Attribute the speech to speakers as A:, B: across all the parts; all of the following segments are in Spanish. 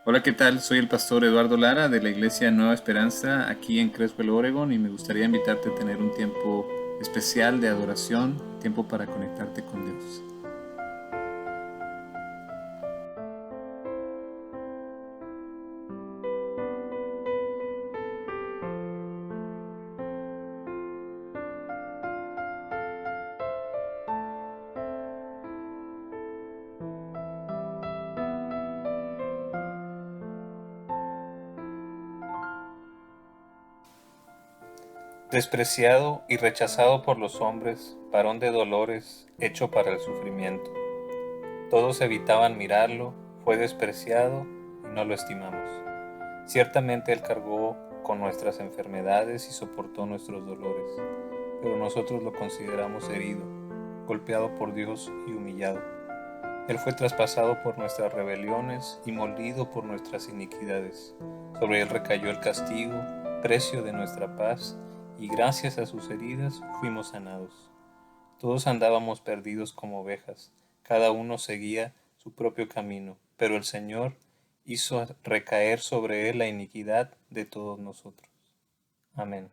A: Hola, ¿qué tal? Soy el pastor Eduardo Lara de la Iglesia Nueva Esperanza aquí en Creswell, Oregon, y me gustaría invitarte a tener un tiempo especial de adoración, tiempo para conectarte con Dios. Despreciado y rechazado por los hombres, varón de dolores, hecho para el sufrimiento. Todos evitaban mirarlo, fue despreciado y no lo estimamos. Ciertamente Él cargó con nuestras enfermedades y soportó nuestros dolores, pero nosotros lo consideramos herido, golpeado por Dios y humillado. Él fue traspasado por nuestras rebeliones y molido por nuestras iniquidades. Sobre Él recayó el castigo, precio de nuestra paz, y gracias a sus heridas fuimos sanados. Todos andábamos perdidos como ovejas, cada uno seguía su propio camino, pero el Señor hizo recaer sobre Él la iniquidad de todos nosotros. Amén.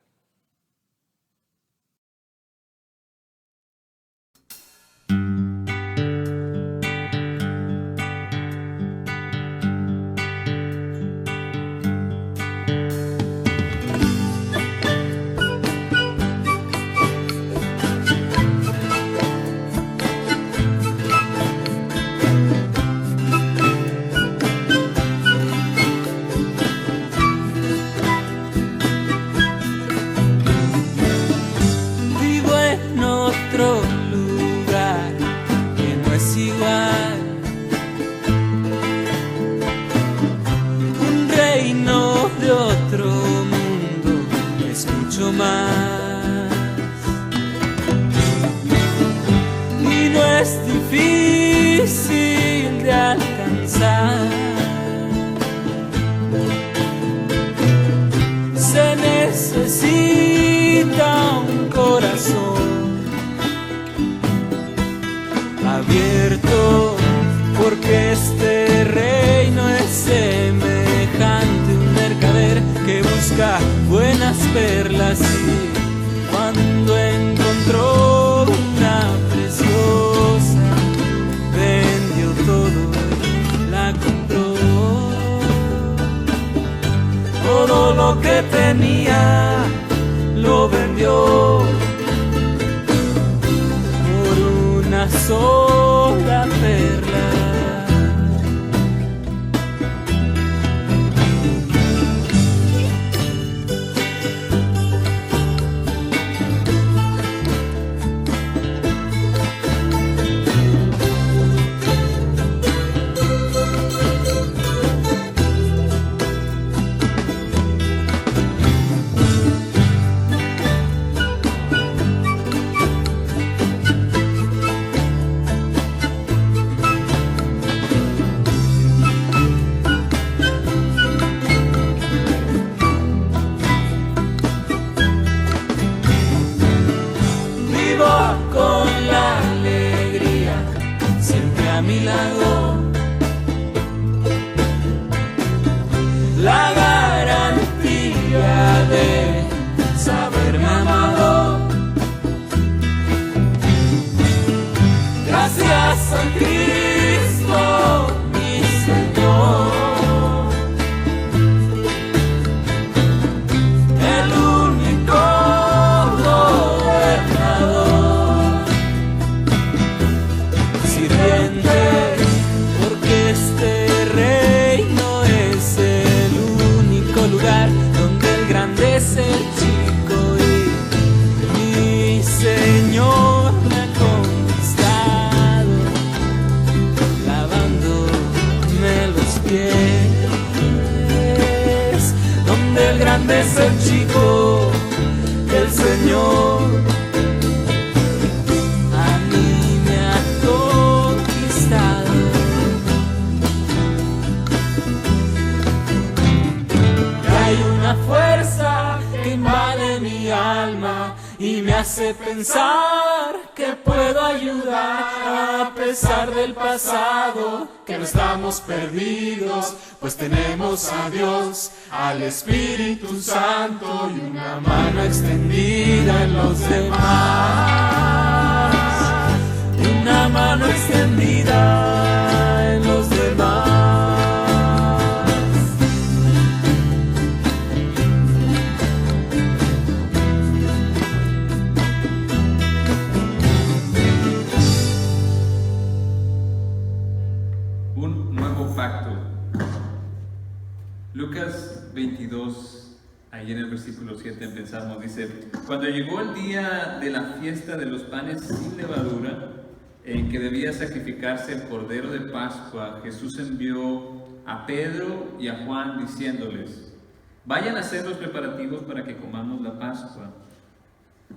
B: Lugar que no es igual, un reino de otro mundo es mucho más, y no es difícil de alcanzar. Se necesita un corazón abierto, porque este reino es semejante a un mercader que busca buenas perlas, y cuando encontró una preciosa, vendió todo y la compró. Todo lo que tenía lo vendió una sola perla. Con la alegría siempre a mi lado, la garantía de saberme amado. Gracias a Cristo, mi Señor, el único porque este reino es el único lugar donde el grande es el chico, y mi Señor me ha conquistado lavándome los pies. Donde el grande es el chico, el Señor a mí me ha conquistado. Hay una fuerza que invade mi alma y me hace pensar que puedo puedo ayudar a pesar del pasado, que no estamos perdidos, pues tenemos a Dios, al Espíritu Santo y una mano extendida en los demás, y una mano extendida en los demás.
C: Lucas 22, ahí en el versículo 7 empezamos, dice: cuando llegó el día de la fiesta de los panes sin levadura, en que debía sacrificarse el cordero de Pascua, Jesús envió a Pedro y a Juan diciéndoles: vayan a hacer los preparativos para que comamos la Pascua.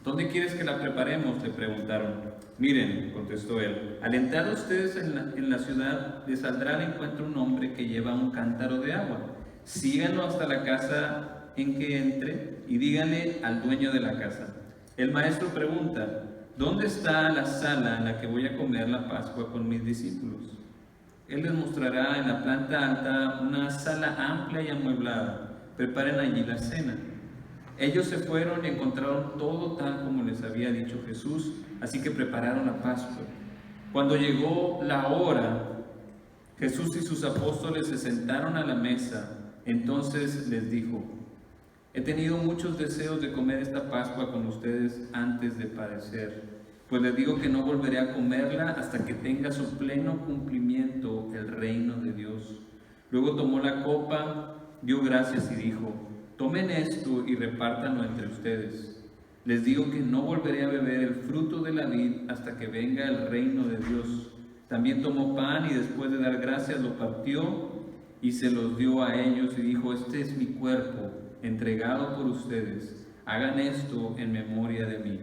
C: ¿Dónde quieres que la preparemos?, le preguntaron. Miren, contestó él, al entrar ustedes en la ciudad, les saldrá al encuentro un hombre que lleva un cántaro de agua. Síganlo hasta la casa en que entre y díganle al dueño de la casa: el maestro pregunta, ¿dónde está la sala en la que voy a comer la Pascua con mis discípulos? Él les mostrará en la planta alta una sala amplia y amueblada. Preparen allí la cena. Ellos se fueron y encontraron todo tal como les había dicho Jesús, así que prepararon la Pascua. Cuando llegó la hora, Jesús y sus apóstoles se sentaron a la mesa. Entonces les dijo: he tenido muchos deseos de comer esta Pascua con ustedes antes de padecer, pues les digo que no volveré a comerla hasta que tenga su pleno cumplimiento el reino de Dios. Luego tomó la copa, dio gracias y dijo: tomen esto y repártanlo entre ustedes. Les digo que no volveré a beber el fruto de la vid hasta que venga el reino de Dios. También tomó pan y después de dar gracias lo partió y se los dio a ellos y dijo: este es mi cuerpo, entregado por ustedes. Hagan esto en memoria de mí.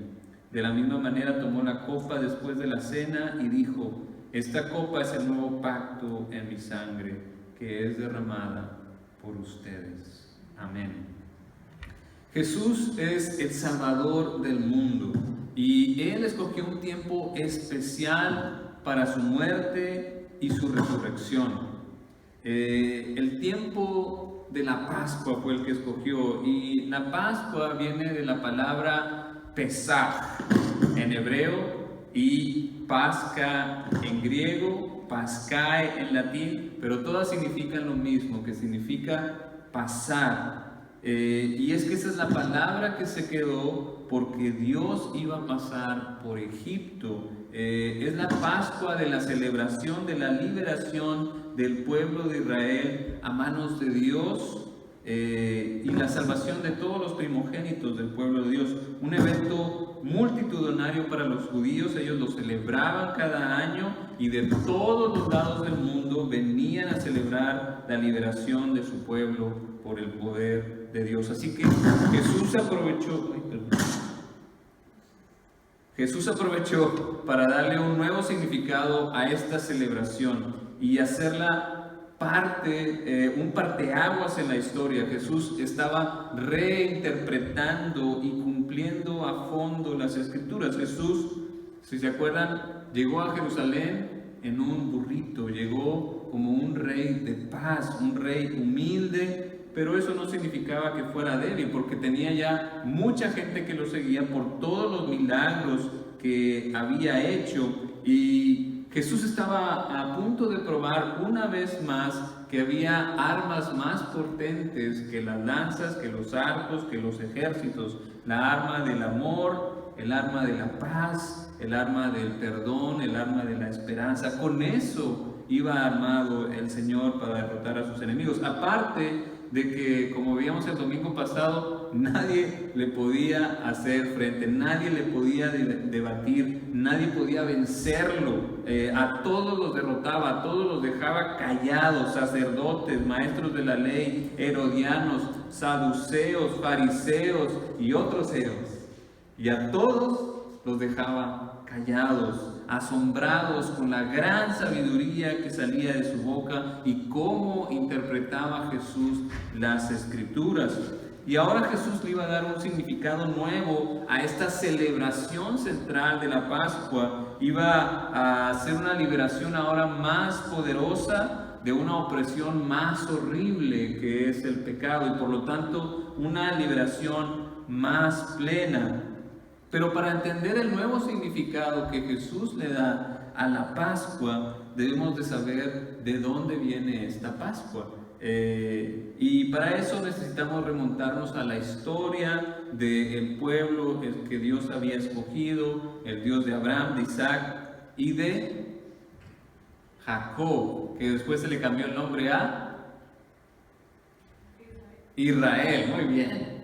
C: De la misma manera tomó la copa después de la cena y dijo: esta copa es el nuevo pacto en mi sangre, que es derramada por ustedes. Amén. Jesús es el Salvador del mundo y Él escogió un tiempo especial para su muerte y su resurrección. El tiempo de la Pascua fue el que escogió, y la Pascua viene de la palabra Pesaj en hebreo y Pasca en griego, Pascae en latín, pero todas significan lo mismo, que significa pasar. Y es que esa es la palabra que se quedó porque Dios iba a pasar por Egipto. Es la Pascua de la celebración de la liberación del pueblo de Israel a manos de Dios, y la salvación de todos los primogénitos del pueblo de Dios. Un evento multitudinario para los judíos. Ellos lo celebraban cada año y de todos los lados del mundo venían a celebrar la liberación de su pueblo por el poder de Dios. Así que Jesús aprovechó para darle un nuevo significado a esta celebración y hacerla un parteaguas en la historia. Jesús estaba reinterpretando y cumpliendo a fondo las Escrituras. Jesús, si se acuerdan, llegó a Jerusalén en un burrito, llegó como un rey de paz, un rey humilde, pero eso no significaba que fuera débil, porque tenía ya mucha gente que lo seguía por todos los milagros que había hecho, y Jesús estaba a punto de probar una vez más que había armas más potentes que las lanzas, que los arcos, que los ejércitos. La arma del amor, el arma de la paz, el arma del perdón, el arma de la esperanza. Con eso iba armado el Señor para derrotar a sus enemigos. Aparte de que, como veíamos el domingo pasado, nadie le podía hacer frente, nadie le podía debatir, nadie podía vencerlo. A todos los derrotaba, a todos los dejaba callados: sacerdotes, maestros de la ley, herodianos, saduceos, fariseos y otros eos. Y a todos los dejaba callados, asombrados con la gran sabiduría que salía de su boca y cómo interpretaba Jesús las Escrituras. Y ahora Jesús le iba a dar un significado nuevo a esta celebración central de la Pascua. Iba a hacer una liberación ahora más poderosa de una opresión más horrible que es el pecado, y por lo tanto una liberación más plena. Pero para entender el nuevo significado que Jesús le da a la Pascua, debemos de saber de dónde viene esta Pascua. Y para eso necesitamos remontarnos a la historia del pueblo que Dios había escogido, el Dios de Abraham, de Isaac y de Jacob, que después se le cambió el nombre a Israel. Muy bien.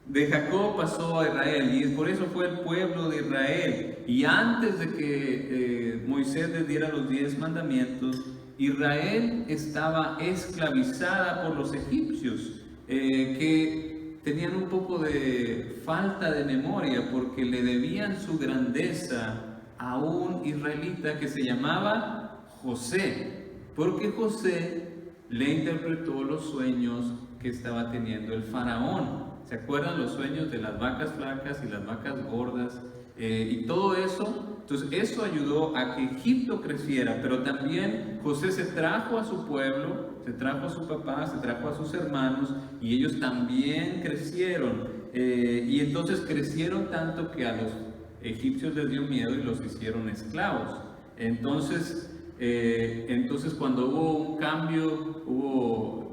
C: De Jacob pasó a Israel, y por eso fue el pueblo de Israel. Y antes de que Moisés les diera los 10 mandamientos, Israel estaba esclavizada por los egipcios, que tenían un poco de falta de memoria porque le debían su grandeza a un israelita que se llamaba José, porque José le interpretó los sueños que estaba teniendo el faraón. ¿Se acuerdan los sueños de las vacas flacas y las vacas gordas? Y todo eso. Entonces eso ayudó a que Egipto creciera, pero también José se trajo a su pueblo, se trajo a su papá, se trajo a sus hermanos, y ellos también crecieron. Y entonces crecieron tanto que a los egipcios les dio miedo y los hicieron esclavos. Entonces cuando hubo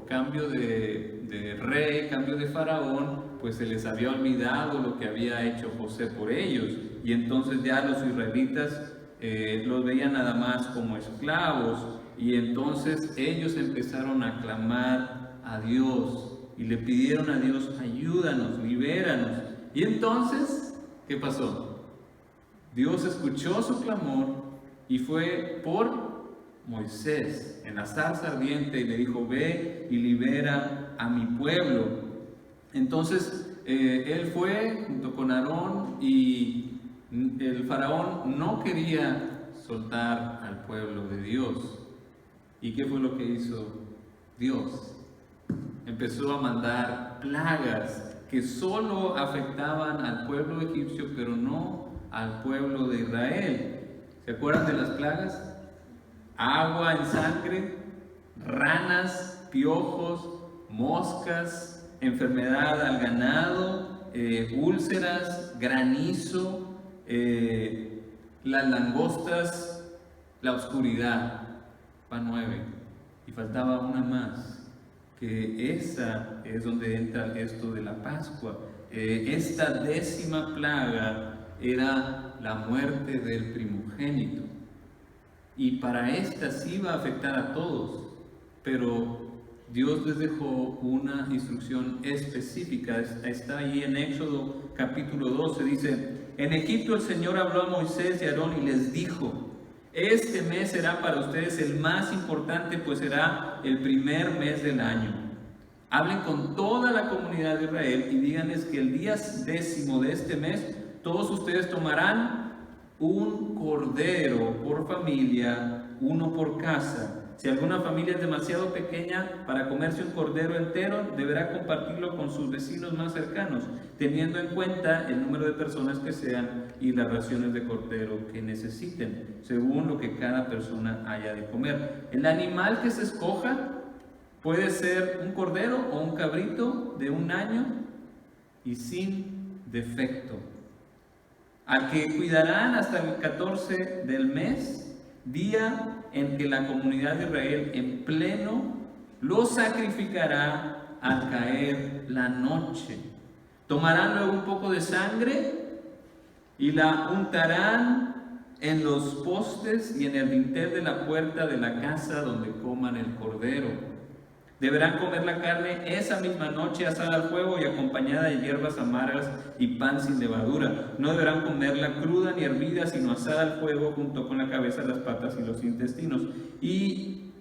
C: cambio de rey, cambio de faraón, pues se les había olvidado lo que había hecho José por ellos, y entonces ya los israelitas los veían nada más como esclavos, y entonces ellos empezaron a clamar a Dios y le pidieron a Dios: ayúdanos, libéranos. Y entonces, ¿qué pasó? Dios escuchó su clamor y fue por Moisés en la zarza ardiente, y le dijo: ve y libera a mi pueblo. Entonces él fue junto con Aarón, y el faraón no quería soltar al pueblo de Dios. ¿Y qué fue lo que hizo Dios? Empezó a mandar plagas que solo afectaban al pueblo egipcio, pero no al pueblo de Israel. ¿Se acuerdan de las plagas? Agua en sangre, ranas, piojos, moscas, enfermedad al ganado, úlceras, granizo, las langostas, la oscuridad. Van 9. Y faltaba una más, que esa es donde entra esto de la Pascua. Esta 10ª plaga era la muerte del primogénito. Y para esta sí iba a afectar a todos, pero Dios les dejó una instrucción específica. Está ahí en Éxodo capítulo 12, dice: en Egipto el Señor habló a Moisés y a Aarón y les dijo: este mes será para ustedes el más importante, pues será el primer mes del año. Hablen con toda la comunidad de Israel y díganles que el día 10º de este mes todos ustedes tomarán un cordero por familia, uno por casa. Si alguna familia es demasiado pequeña para comerse un cordero entero, deberá compartirlo con sus vecinos más cercanos, teniendo en cuenta el número de personas que sean y las raciones de cordero que necesiten, según lo que cada persona haya de comer. El animal que se escoja puede ser un cordero o un cabrito de 1 año y sin defecto, al que cuidarán hasta el 14 del mes, día en que la comunidad de Israel en pleno lo sacrificará al caer la noche. Tomarán luego un poco de sangre y la untarán en los postes y en el dintel de la puerta de la casa donde coman el cordero. Deberán comer la carne esa misma noche, asada al fuego y acompañada de hierbas amargas y pan sin levadura. No deberán comerla cruda ni hervida, sino asada al fuego junto con la cabeza, las patas y los intestinos. Y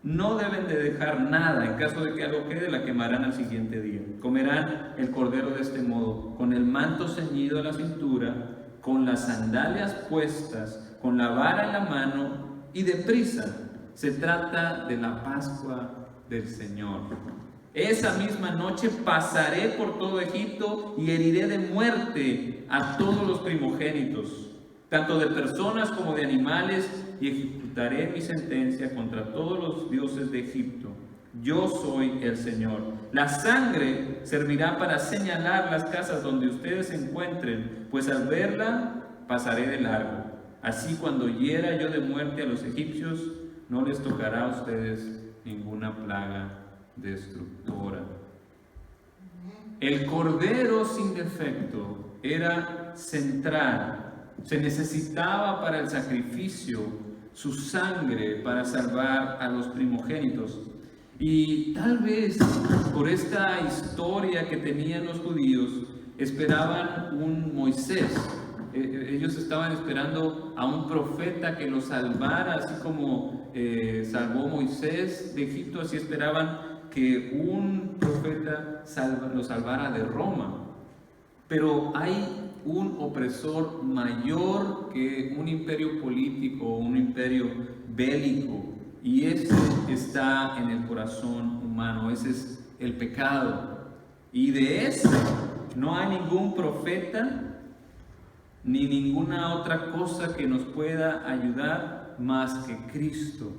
C: no deben de dejar nada. En caso de que algo quede, la quemarán al siguiente día. Comerán el cordero de este modo: con el manto ceñido a la cintura, con las sandalias puestas, con la vara en la mano y deprisa. Se trata de la Pascua del Señor. Esa misma noche pasaré por todo Egipto y heriré de muerte a todos los primogénitos, tanto de personas como de animales, y ejecutaré mi sentencia contra todos los dioses de Egipto. Yo soy el Señor. La sangre servirá para señalar las casas donde ustedes se encuentren, pues al verla pasaré de largo. Así cuando hiera yo de muerte a los egipcios, no les tocará a ustedes ninguna plaga destructora. El cordero sin defecto era central. Se necesitaba para el sacrificio su sangre para salvar a los primogénitos. Y tal vez por esta historia que tenían los judíos, esperaban un Moisés. Ellos estaban esperando a un profeta que los salvara, así como salvó Moisés de Egipto, así esperaban que un profeta lo salvara de Roma. Pero hay un opresor mayor que un imperio político, un imperio bélico, y ese está en el corazón humano, ese es el pecado. Y de ese no hay ningún profeta ni ninguna otra cosa que nos pueda ayudar más que Cristo.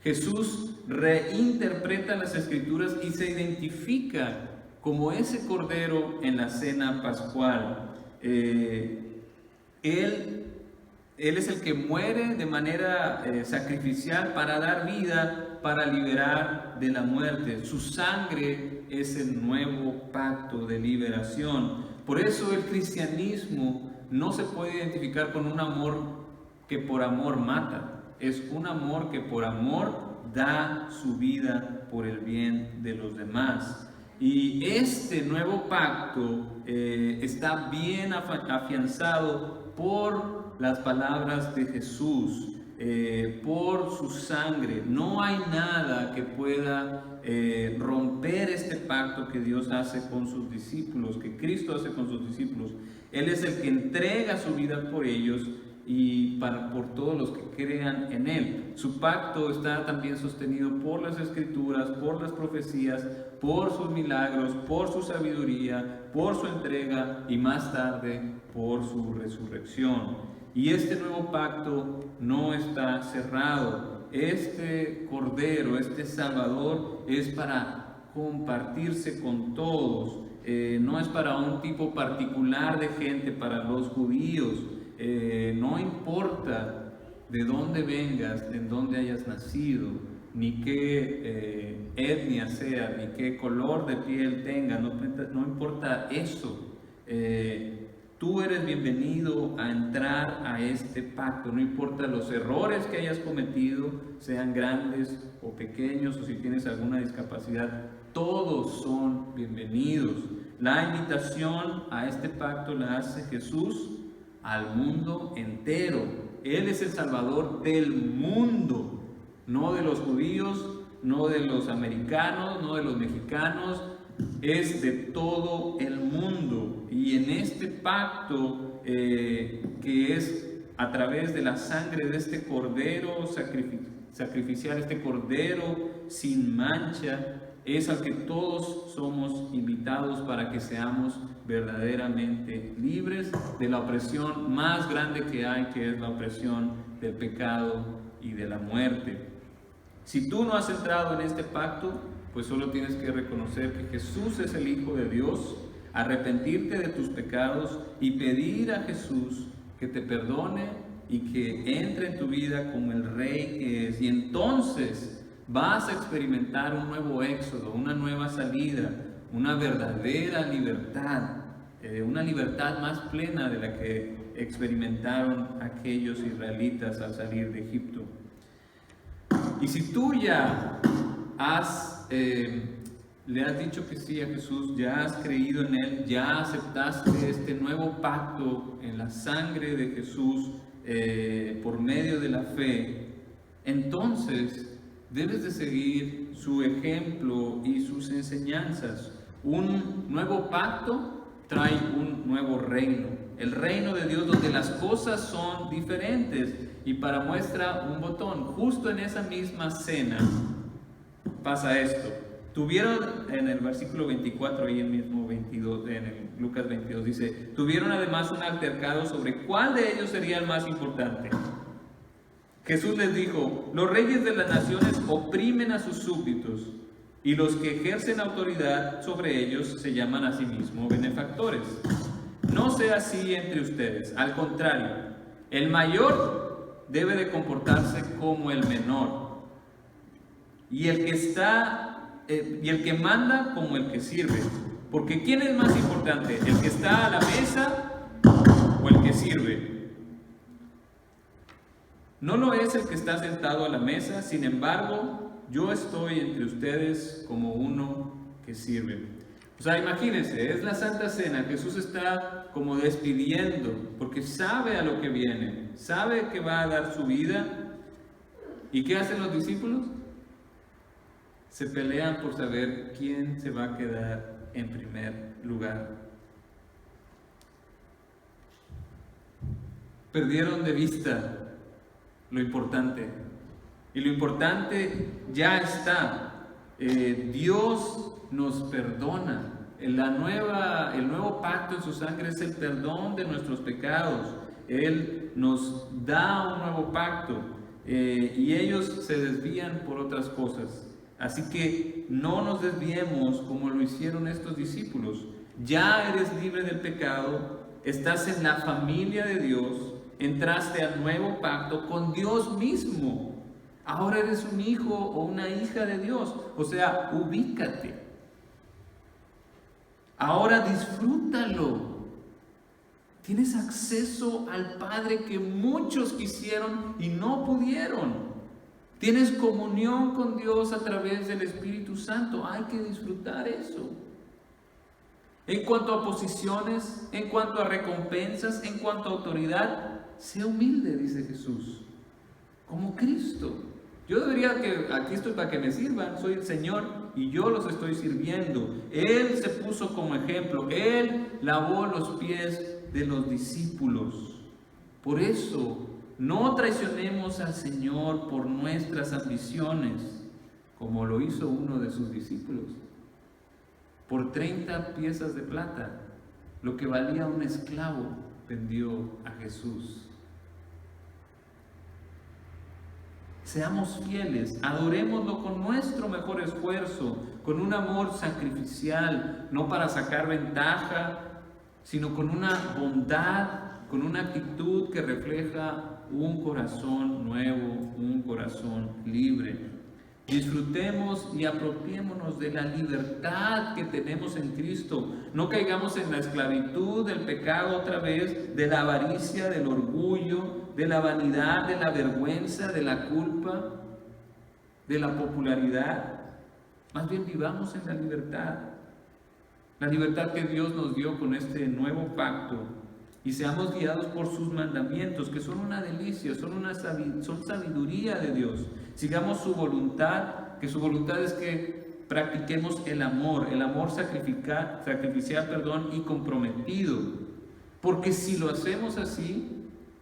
C: Jesús reinterpreta las Escrituras y se identifica como ese cordero en la cena pascual. Él es el que muere de manera sacrificial para dar vida, para liberar de la muerte. Su sangre es el nuevo pacto de liberación. Por eso el cristianismo no se puede identificar con un amor que por amor mata. Es un amor que por amor da su vida por el bien de los demás. Y este nuevo pacto está bien afianzado por las palabras de Jesús, por su sangre. No hay nada que pueda romper este pacto que Dios hace con sus discípulos, que Cristo hace con sus discípulos. Él es el que entrega su vida por ellos y por todos los que crean en Él. Su pacto está también sostenido por las Escrituras, por las profecías, por sus milagros, por su sabiduría, por su entrega y más tarde por su resurrección. Y este nuevo pacto no está cerrado. Este Cordero, este Salvador, es para compartirse con todos. No es para un tipo particular de gente, para los judíos. No importa de dónde vengas, en dónde hayas nacido, ni qué etnia sea, ni qué color de piel tengas, no importa eso. Tú eres bienvenido a entrar a este pacto, no importa los errores que hayas cometido, sean grandes o pequeños, o si tienes alguna discapacidad, todos son bienvenidos. La invitación a este pacto la hace Jesús al mundo entero. Él es el Salvador del mundo, no de los judíos, no de los americanos, no de los mexicanos, es de todo el mundo. Y en este pacto que es a través de la sangre de este cordero sacrificial, este cordero sin mancha, es al que todos somos invitados para que seamos verdaderamente libres de la opresión más grande que hay, que es la opresión del pecado y de la muerte. Si tú no has entrado en este pacto, pues solo tienes que reconocer que Jesús es el Hijo de Dios, arrepentirte de tus pecados y pedir a Jesús que te perdone y que entre en tu vida como el Rey que es. Y entonces vas a experimentar un nuevo éxodo, una nueva salida, una verdadera libertad, una libertad más plena de la que experimentaron aquellos israelitas al salir de Egipto. Y si tú ya le has dicho que sí a Jesús, ya has creído en Él, ya aceptaste este nuevo pacto en la sangre de Jesús por medio de la fe, entonces debes de seguir su ejemplo y sus enseñanzas. Un nuevo pacto trae un nuevo reino, el reino de Dios, donde las cosas son diferentes. Y para muestra un botón, justo en esa misma cena pasa esto. tuvieron, en el versículo 24, ahí en mismo 22, en el Lucas 22, dice, tuvieron además un altercado sobre cuál de ellos sería el más importante. Jesús les dijo, los reyes de las naciones oprimen a sus súbditos, y los que ejercen autoridad sobre ellos se llaman a sí mismos benefactores. No sea así entre ustedes, al contrario, el mayor debe de comportarse como el menor, y el que manda como el que sirve. Porque ¿quién es más importante? ¿El que está a la mesa o el que sirve? No lo es el que está sentado a la mesa, sin embargo, yo estoy entre ustedes como uno que sirve. O sea, imagínense, es la Santa Cena, Jesús está como despidiendo, porque sabe a lo que viene, sabe que va a dar su vida. ¿Y qué hacen los discípulos? Se pelean por saber quién se va a quedar en primer lugar. Perdieron de vista lo importante. Y lo importante ya está. Dios nos perdona. El nuevo pacto en su sangre es el perdón de nuestros pecados. Él nos da un nuevo pacto. Y ellos se desvían por otras cosas. Así que no nos desviemos como lo hicieron estos discípulos. Ya eres libre del pecado, estás en la familia de Dios, entraste al nuevo pacto con Dios mismo. Ahora eres un hijo o una hija de Dios. O sea, ubícate. Ahora disfrútalo. Tienes acceso al Padre que muchos quisieron y no pudieron. Tienes comunión con Dios a través del Espíritu Santo. Hay que disfrutar eso. En cuanto a posiciones, en cuanto a recompensas, en cuanto a autoridad, sé humilde, dice Jesús, como Cristo. Yo debería que aquí estoy para que me sirvan, soy el Señor y yo los estoy sirviendo. Él se puso como ejemplo, Él lavó los pies de los discípulos. Por eso, no traicionemos al Señor por nuestras ambiciones, como lo hizo uno de sus discípulos. Por 30 piezas de plata, lo que valía un esclavo, vendió a Jesús. Seamos fieles, adorémoslo con nuestro mejor esfuerzo, con un amor sacrificial, no para sacar ventaja, sino con una bondad, con una actitud que refleja un corazón nuevo, un corazón libre. Disfrutemos y apropiémonos de la libertad que tenemos en Cristo. No caigamos en la esclavitud del pecado otra vez, de la avaricia, del orgullo, de la vanidad, de la vergüenza, de la culpa, de la popularidad. Más bien vivamos en la libertad que Dios nos dio con este nuevo pacto, y seamos guiados por sus mandamientos, que son una delicia, son sabiduría de Dios. Sigamos su voluntad, que su voluntad es que practiquemos el amor sacrificial, y comprometido. Porque si lo hacemos así,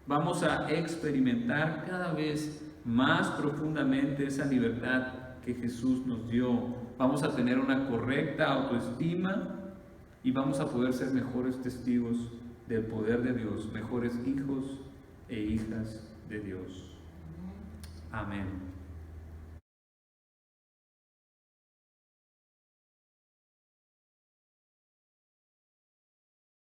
C: vamos a experimentar cada vez más profundamente esa libertad que Jesús nos dio. Vamos a tener una correcta autoestima y vamos a poder ser mejores testigos del poder de Dios, mejores hijos e hijas de Dios. Amén.